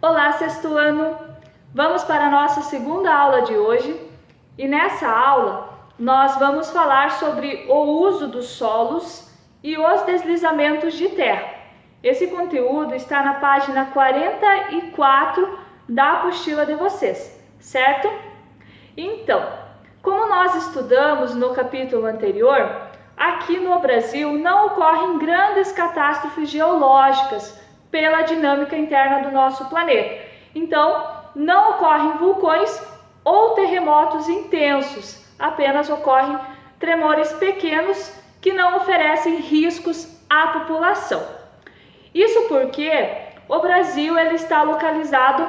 Olá, sexto ano! Vamos para a nossa segunda aula de hoje e nessa aula nós vamos falar sobre o uso dos solos e os deslizamentos de terra. Esse conteúdo está na página 44 da apostila de vocês, certo? Então, como nós estudamos no capítulo anterior, aqui no Brasil não ocorrem grandes catástrofes geológicas pela dinâmica interna do nosso planeta. Então, não ocorrem vulcões ou terremotos intensos, apenas ocorrem tremores pequenos que não oferecem riscos à população. Isso porque o Brasil ele está localizado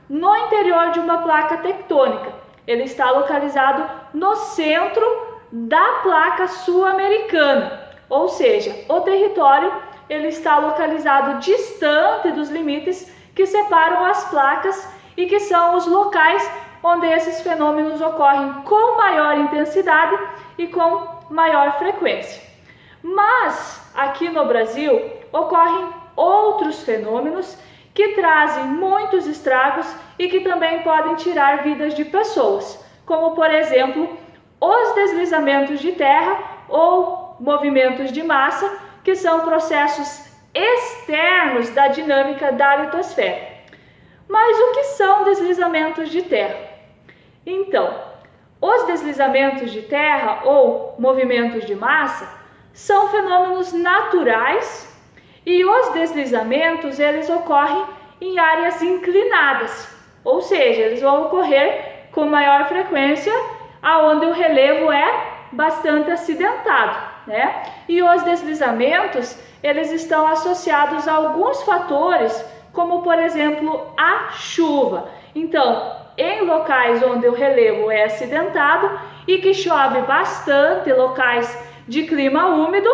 no interior de uma placa tectônica. Ele está localizado no centro da placa sul-americana, ou seja, o território ele está localizado distante dos limites que separam as placas e que são os locais onde esses fenômenos ocorrem com maior intensidade e com maior frequência. Mas aqui no Brasil ocorrem outros fenômenos que trazem muitos estragos e que também podem tirar vidas de pessoas, como por exemplo os deslizamentos de terra ou movimentos de massa, que são processos externos da dinâmica da litosfera. Mas o que são deslizamentos de terra? Então, os deslizamentos de terra ou movimentos de massa são fenômenos naturais e os deslizamentos eles ocorrem em áreas inclinadas, ou seja, eles vão ocorrer com maior frequência aonde o relevo é bastante acidentado, né? E os deslizamentos, eles estão associados a alguns fatores, como por exemplo, a chuva. Então, em locais onde o relevo é acidentado e que chove bastante, locais de clima úmido,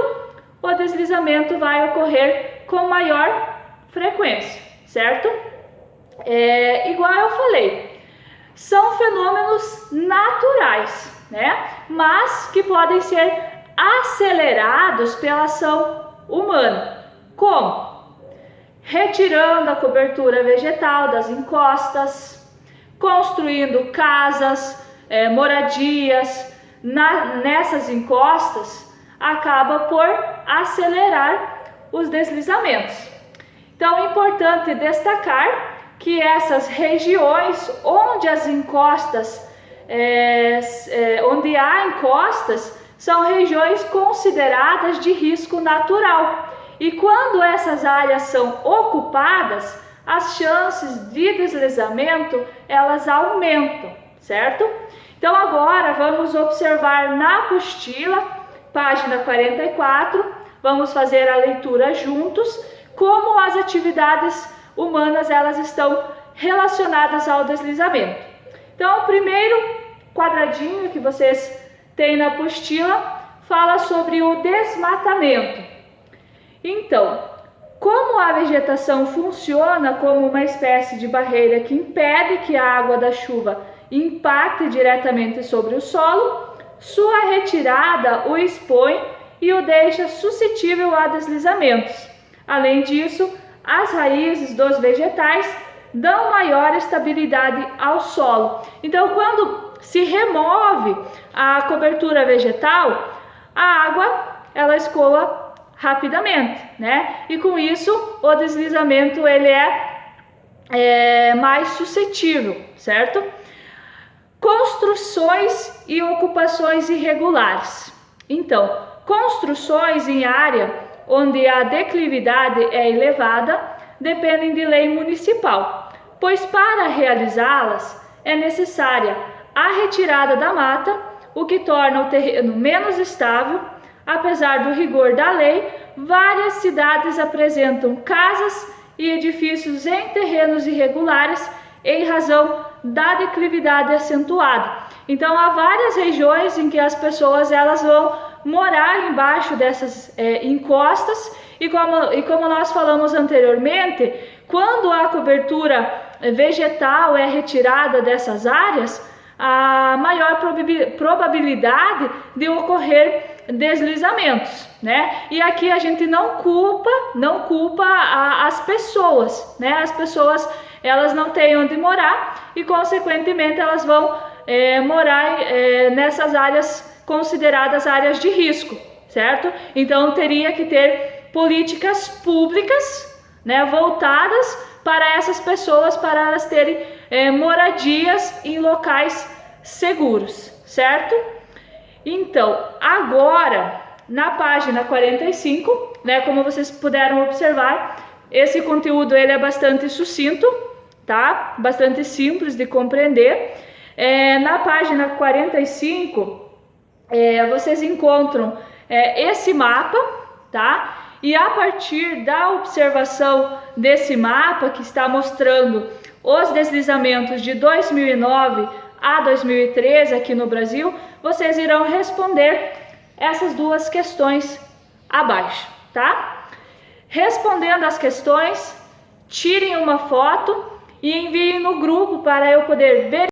o deslizamento vai ocorrer com maior frequência, certo? Igual eu falei, são fenômenos naturais, né? Mas que podem ser acelerados pela ação humana. Como? Retirando a cobertura vegetal das encostas, construindo casas, moradias nessas encostas, acaba por acelerar os deslizamentos. Então é importante destacar que essas regiões onde as encostas, onde há encostas, são regiões consideradas de risco natural. E quando essas áreas são ocupadas, as chances de deslizamento elas aumentam, certo? Então agora vamos observar na apostila, página 44, vamos fazer a leitura juntos, como as atividades humanas elas estão relacionadas ao deslizamento. Então o primeiro quadradinho que vocês têm na apostila fala sobre o desmatamento. Então, como a vegetação funciona como uma espécie de barreira que impede que a água da chuva impacte diretamente sobre o solo, sua retirada o expõe e o deixa suscetível a deslizamentos. Além disso, as raízes dos vegetais dão maior estabilidade ao solo. Então, quando se remove a cobertura vegetal, a água ela escoa rapidamente, né? E com isso o deslizamento ele é mais suscetível, certo? Construções e ocupações irregulares. Então, construções em área onde a declividade é elevada dependem de lei municipal, pois para realizá-las é necessária a retirada da mata, o que torna o terreno menos estável. Apesar do rigor da lei, várias cidades apresentam casas e edifícios em terrenos irregulares em razão da declividade acentuada. Então, há várias regiões em que as pessoas elas vão morar embaixo dessas encostas e como nós falamos anteriormente, quando a cobertura vegetal é retirada dessas áreas, a maior probabilidade de ocorrer deslizamentos, né? E aqui a gente não culpa as pessoas, né? As pessoas elas não têm onde morar e, consequentemente, elas vão morar nessas áreas consideradas áreas de risco, certo? Então, teria que ter políticas públicas, né, voltadas para essas pessoas, para elas terem moradias em locais seguros, certo? Então, agora, na página 45, né, como vocês puderam observar, esse conteúdo ele é bastante sucinto, tá? Bastante simples de compreender. Na página 45, vocês encontram esse mapa, tá? E a partir da observação desse mapa, que está mostrando os deslizamentos de 2009 a 2013 aqui no Brasil, vocês irão responder essas duas questões abaixo, tá? Respondendo as questões, tirem uma foto e enviem no grupo para eu poder ver